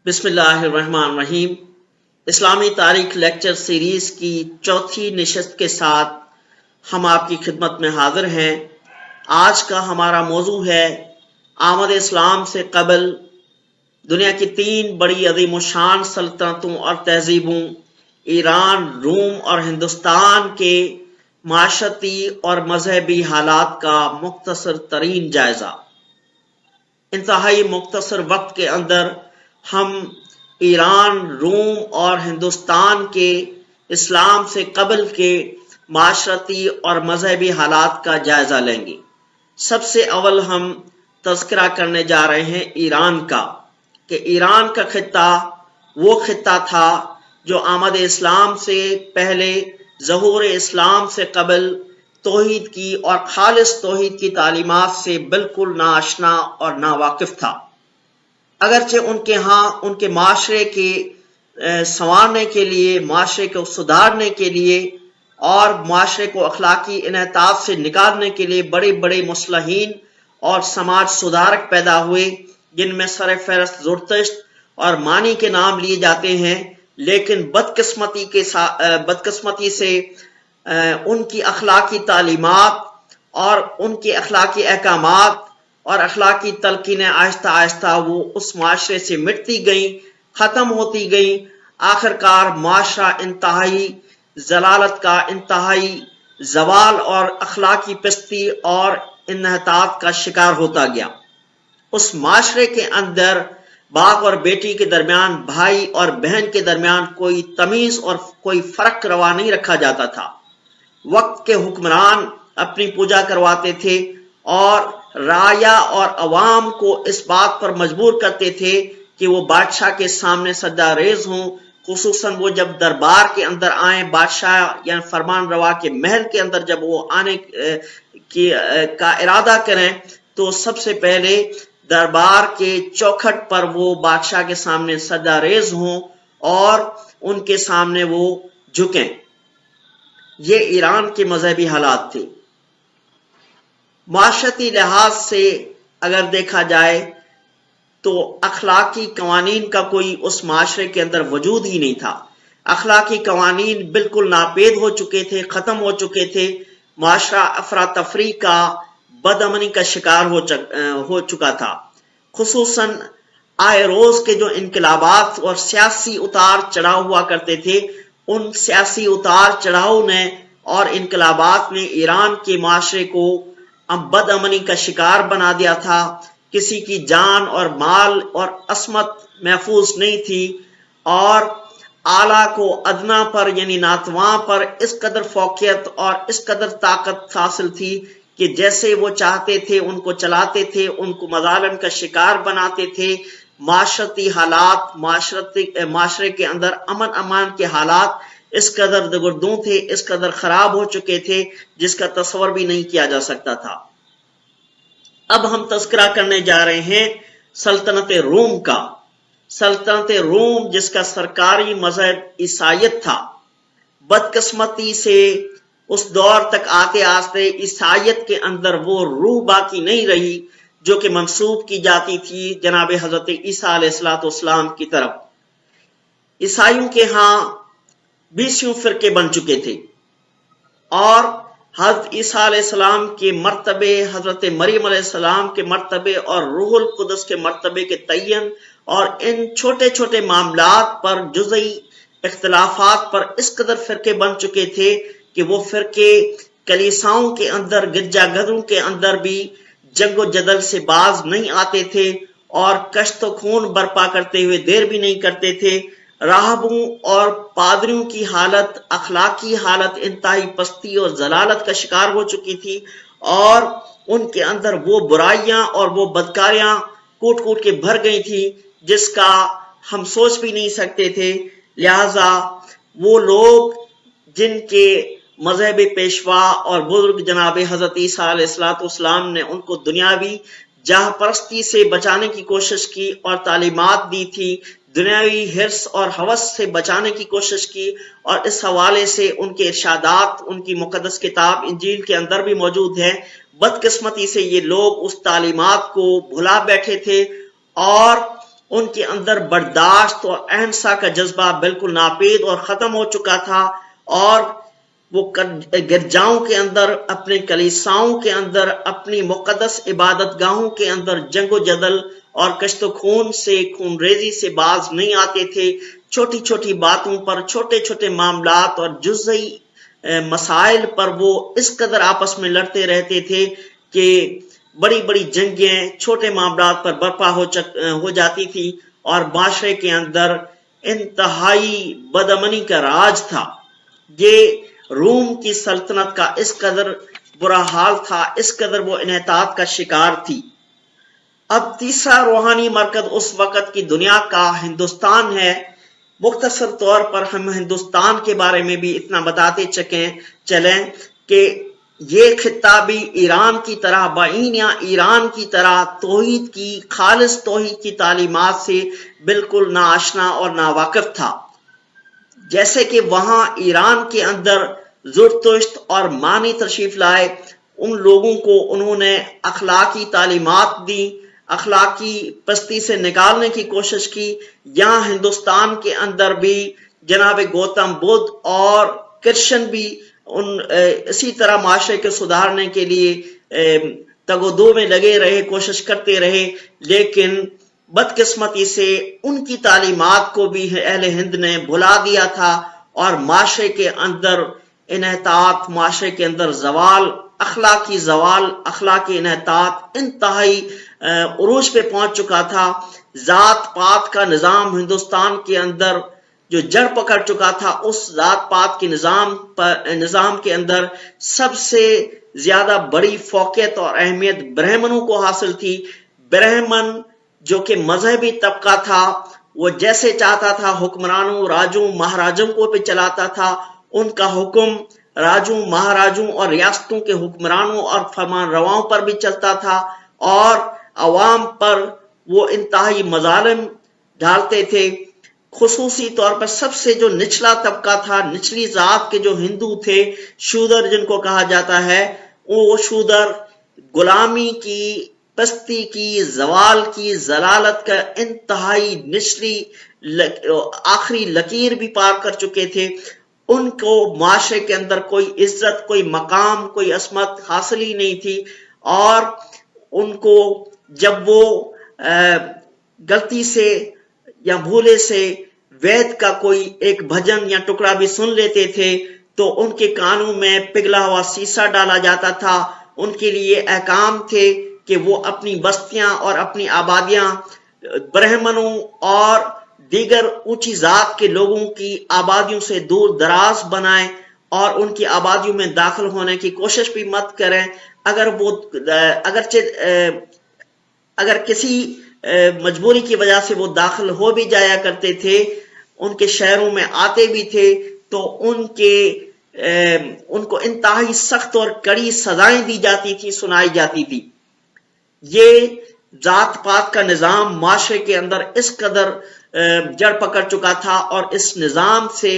بسم اللہ الرحمن الرحیم۔ اسلامی تاریخ لیکچر سیریز کی چوتھی نشست کے ساتھ ہم آپ کی خدمت میں حاضر ہیں۔ آج کا ہمارا موضوع ہے آمد اسلام سے قبل دنیا کی تین بڑی عظیم الشان سلطنتوں اور تہذیبوں ایران، روم اور ہندوستان کے معاشرتی اور مذہبی حالات کا مختصر ترین جائزہ۔ انتہائی مختصر وقت کے اندر ہم ایران، روم اور ہندوستان کے اسلام سے قبل کے معاشرتی اور مذہبی حالات کا جائزہ لیں گے۔ سب سے اول ہم تذکرہ کرنے جا رہے ہیں ایران کا، کہ ایران کا خطہ وہ خطہ تھا جو آمد اسلام سے پہلے، ظہور اسلام سے قبل توحید کی اور خالص توحید کی تعلیمات سے بالکل ناآشنا اور ناواقف تھا۔ اگرچہ ان کے ہاں ان کے معاشرے کے سنوارنے کے لیے، معاشرے کو سدھارنے کے لیے اور معاشرے کو اخلاقی انحطاط سے نکالنے کے لیے بڑے بڑے مصلحین اور سماج سدھارک پیدا ہوئے، جن میں سر فہرست زرتشت اور مانی کے نام لیے جاتے ہیں، لیکن بدقسمتی سے ان کی اخلاقی تعلیمات اور ان کے اخلاقی احکامات اور اخلاقی تلقینیں آہستہ آہستہ وہ اس معاشرے سے مٹتی گئیں، ختم ہوتی گئیں۔ آخرکار معاشرہ انتہائی ضلالت کا، انتہائی زوال اور اخلاقی پستی اور انحطاط کا شکار ہوتا گیا۔ اس معاشرے کے اندر باپ اور بیٹی کے درمیان، بھائی اور بہن کے درمیان کوئی تمیز اور کوئی فرق روا نہیں رکھا جاتا تھا۔ وقت کے حکمران اپنی پوجا کرواتے تھے اور رعایا اور عوام کو اس بات پر مجبور کرتے تھے کہ وہ بادشاہ کے سامنے سجدہ ریز ہوں، خصوصاً وہ جب دربار کے اندر آئیں، بادشاہ یعنی فرمان روا کے محل کے اندر جب وہ آنے کا ارادہ کریں تو سب سے پہلے دربار کے چوکھٹ پر وہ بادشاہ کے سامنے سجدہ ریز ہوں اور ان کے سامنے وہ جھکیں۔ یہ ایران کے مذہبی حالات تھے۔ معاشرتی لحاظ سے اگر دیکھا جائے تو اخلاقی قوانین کا کوئی اس معاشرے کے اندر وجود ہی نہیں تھا۔ اخلاقی قوانین بالکل ناپید ہو چکے تھے، ختم ہو چکے تھے۔ معاشرہ افراتفری کا، بد امنی کا شکار ہو چکا تھا۔ خصوصاً آئے روز کے جو انقلابات اور سیاسی اتار چڑھاؤ ہوا کرتے تھے، ان سیاسی اتار چڑھاؤ نے اور انقلابات نے ایران کے معاشرے کو بد امنی کا شکار بنا دیا تھا۔ کسی کی جان اور مال اور عصمت محفوظ نہیں تھی اور اعلیٰ کو ادنا پر یعنی ناتواں پر اس قدر فوقیت اور اس قدر طاقت حاصل تھی کہ جیسے وہ چاہتے تھے ان کو چلاتے تھے، ان کو مظالم کا شکار بناتے تھے۔ معاشرتی حالات، معاشرے کے اندر امن امان کے حالات اس قدر دگردوں تھے، اس قدر خراب ہو چکے تھے جس کا تصور بھی نہیں کیا جا سکتا تھا۔ اب ہم تذکرہ کرنے جا رہے ہیں سلطنت روم کا۔ سلطنت روم جس کا سرکاری مذہب عیسائیت تھا، بدقسمتی سے اس دور تک آتے آتے عیسائیت کے اندر وہ روح باقی نہیں رہی جو کہ منسوب کی جاتی تھی جناب حضرت عیسیٰ علیہ السلام کی طرف۔ عیسائیوں کے ہاں 20 فرقے بن چکے تھے اور حضرت عیسیٰ علیہ السلام کے مرتبے، حضرت مریم علیہ السلام کے مرتبے اور روح القدس کے مرتبے کے تعین اور ان چھوٹے چھوٹے معاملات پر، جزئی اختلافات پر اس قدر فرقے بن چکے تھے کہ وہ فرقے کلیساؤں کے اندر، گرجا گھروں کے اندر بھی جنگ و جدل سے باز نہیں آتے تھے اور کشت و خون برپا کرتے ہوئے دیر بھی نہیں کرتے تھے۔ راہبوں اور پادریوں کی حالت، اخلاقی حالت انتہائی پستی اور ضلالت کا شکار ہو چکی تھی اور ان کے اندر وہ برائیاں اور وہ بدکاریاں کوٹ کوٹ کے بھر گئی تھی جس کا ہم سوچ بھی نہیں سکتے تھے۔ لہذا وہ لوگ جن کے مذہبی پیشوا اور بزرگ جناب حضرت عیسیٰ علیہ السلام نے ان کو دنیاوی جاہ پرستی سے بچانے کی کوشش کی اور تعلیمات دی تھی، دنیاوی حرص اور ہوس سے بچانے کی کوشش کی، اور اس حوالے سے ان کے ارشادات ان کی مقدس کتاب انجیل کے اندر بھی موجود ہیں۔ بدقسمتی سے یہ لوگ اس تعلیمات کو بھلا بیٹھے تھے اور ان کے اندر برداشت اور اہنسا کا جذبہ بالکل ناپید اور ختم ہو چکا تھا، اور وہ گرجاؤں کے اندر، اپنے کلیساؤں کے اندر، اپنی مقدس عبادت گاہوں کے اندر جنگ و جدل اور کشت و خون ریزی سے باز نہیں آتے تھے۔ چھوٹی چھوٹی باتوں پر، چھوٹے چھوٹے معاملات اور جزئی مسائل پر وہ اس قدر آپس میں لڑتے رہتے تھے کہ بڑی بڑی جنگیں چھوٹے معاملات پر برپا ہو جاتی تھی، اور معاشرے کے اندر انتہائی بدامنی کا راج تھا۔ یہ روم کی سلطنت کا اس قدر برا حال تھا، اس قدر وہ انحطاط کا شکار تھی۔ اب تیسرا روحانی مرکز اس وقت کی دنیا کا ہندوستان ہے۔ مختصر طور پر ہم ہندوستان کے بارے میں بھی اتنا بتاتے چلیں کہ یہ خطہ بھی ایران کی طرح، بعین یا ایران کی طرح توحید کی، خالص توحید کی تعلیمات سے بالکل ناآشنا اور ناواقف تھا۔ جیسے کہ وہاں ایران کے اندر زرتشت اور مانی تشریف لائے، ان لوگوں کو انہوں نے اخلاقی تعلیمات دی، اخلاقی پستی سے نکالنے کی کوشش کی۔ یہاں ہندوستان کے اندر بھی جناب گوتم بدھ اور کرشن بھی اسی طرح معاشرے کے سدھارنے کے لیے تگ و دو میں لگے رہے، کوشش کرتے رہے، لیکن بدقسمتی سے ان کی تعلیمات کو بھی اہل ہند نے بھلا دیا تھا، اور معاشرے کے اندر انحطاط، معاشرے کے اندر زوال، اخلاقی انحطاط انتہائی عروج پہ پہنچ چکا تھا۔ ذات پات کا نظام ہندوستان کے اندر جو جڑ پکڑ چکا تھا، اس ذات پات کے نظام کے اندر سب سے زیادہ بڑی فوقیت اور اہمیت برہمنوں کو حاصل تھی۔ برہمن جو کہ مذہبی طبقہ تھا، وہ جیسے چاہتا تھا حکمرانوں، راجوں، مہاراجوں کو پہ چلاتا تھا۔ ان کا حکم راجوں، مہاراجوں اور ریاستوں کے حکمرانوں اور فرمان رواؤں پر بھی چلتا تھا، اور عوام پر وہ انتہائی مظالم ڈالتے تھے۔ خصوصی طور پر سب سے جو نچلا طبقہ تھا، نچلی ذات کے جو ہندو تھے، شودر جن کو کہا جاتا ہے، وہ شودر غلامی کی، پستی کی، زوال کی، ضلالت کا انتہائی نچلی آخری لکیر بھی پار کر چکے تھے۔ ان کو معاشرے کے اندر کوئی عزت، کوئی مقام، کوئی عصمت حاصل ہی نہیں تھی، اور ان کو جب وہ غلطی سے یا بھولے سے وید کا کوئی ایک بھجن یا ٹکڑا بھی سن لیتے تھے تو ان کے کانوں میں پگھلا ہوا سیسا ڈالا جاتا تھا۔ ان کے لیے احکام تھے کہ وہ اپنی بستیاں اور اپنی آبادیاں برہمنوں اور دیگر اونچی ذات کے لوگوں کی آبادیوں سے دور دراز بنائیں، اور ان کی آبادیوں میں داخل ہونے کی کوشش بھی مت کریں۔ اگر کسی مجبوری کی وجہ سے وہ داخل ہو بھی جایا کرتے تھے، ان کے شہروں میں آتے بھی تھے، تو ان کو انتہائی سخت اور کڑی سزائیں دی جاتی تھی، سنائی جاتی تھی۔ یہ ذات پات کا نظام معاشرے کے اندر اس قدر جڑ پکڑ چکا تھا، اور اس نظام سے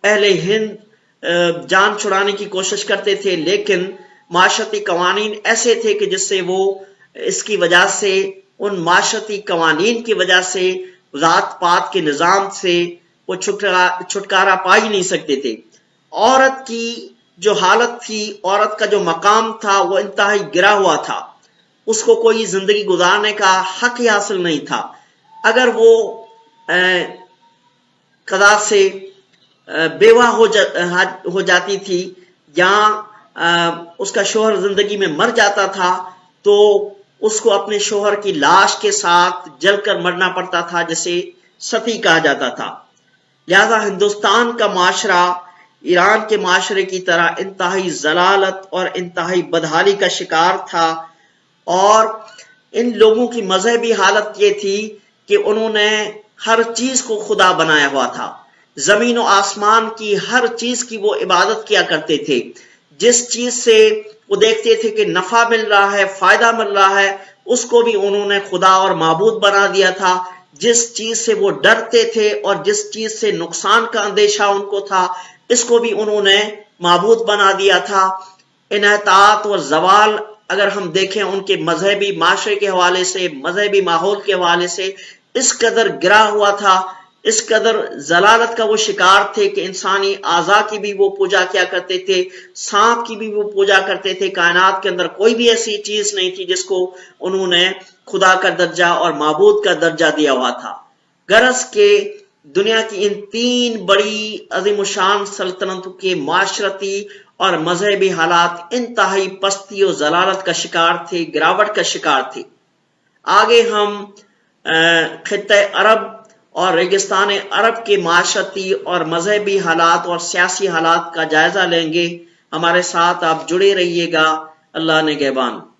اہل ہند جان چھڑانے کی کوشش کرتے تھے، لیکن معاشرتی قوانین ایسے تھے کہ جس سے وہ اس کی وجہ سے، ان معاشرتی قوانین کی وجہ سے، ذات پات کے نظام سے وہ چھٹکارا پا ہی نہیں سکتے تھے۔ عورت کی جو حالت تھی، عورت کا جو مقام تھا، وہ انتہائی گرا ہوا تھا۔ اس کو کوئی زندگی گزارنے کا حق ہی حاصل نہیں تھا۔ اگر وہ قضا سے بیوہ ہو جاتی تھی، یا اس کا شوہر زندگی میں مر جاتا تھا، تو اس کو اپنے شوہر کی لاش کے ساتھ جل کر مرنا پڑتا تھا، جسے ستی کہا جاتا تھا۔ لہذا ہندوستان کا معاشرہ ایران کے معاشرے کی طرح انتہائی ضلالت اور انتہائی بدحالی کا شکار تھا، اور ان لوگوں کی مذہبی حالت یہ تھی کہ انہوں نے ہر چیز کو خدا بنایا ہوا تھا۔ زمین و آسمان کی ہر چیز کی وہ عبادت کیا کرتے تھے۔ جس چیز سے وہ دیکھتے تھے کہ نفع مل رہا ہے، فائدہ مل رہا ہے، اس کو بھی انہوں نے خدا اور معبود بنا دیا تھا۔ جس چیز سے وہ ڈرتے تھے اور جس چیز سے نقصان کا اندیشہ ان کو تھا، اس کو بھی انہوں نے معبود بنا دیا تھا۔ انحطاط اور زوال اگر ہم دیکھیں ان کے مذہبی معاشرے کے حوالے سے، مذہبی ماحول کے حوالے سے، اس قدر گرا ہوا تھا، اس قدر ضلالت کا وہ شکار تھے کہ انسانی اعضاء کی بھی وہ پوجا کیا کرتے تھے، سانپ کی بھی وہ پوجا کرتے تھے۔ کائنات کے اندر کوئی بھی ایسی چیز نہیں تھی جس کو انہوں نے خدا کا درجہ اور معبود کا درجہ دیا ہوا تھا۔ غرض کہ دنیا کی ان تین بڑی عظیم الشان سلطنتوں کے معاشرتی اور مذہبی حالات انتہائی پستی و ضلالت کا شکار تھے، گراوٹ کا شکار تھے۔ آگے ہم خطہ عرب اور ریگستان عرب کے معاشرتی اور مذہبی حالات اور سیاسی حالات کا جائزہ لیں گے۔ ہمارے ساتھ آپ جڑے رہیے گا۔ اللہ نگہبان۔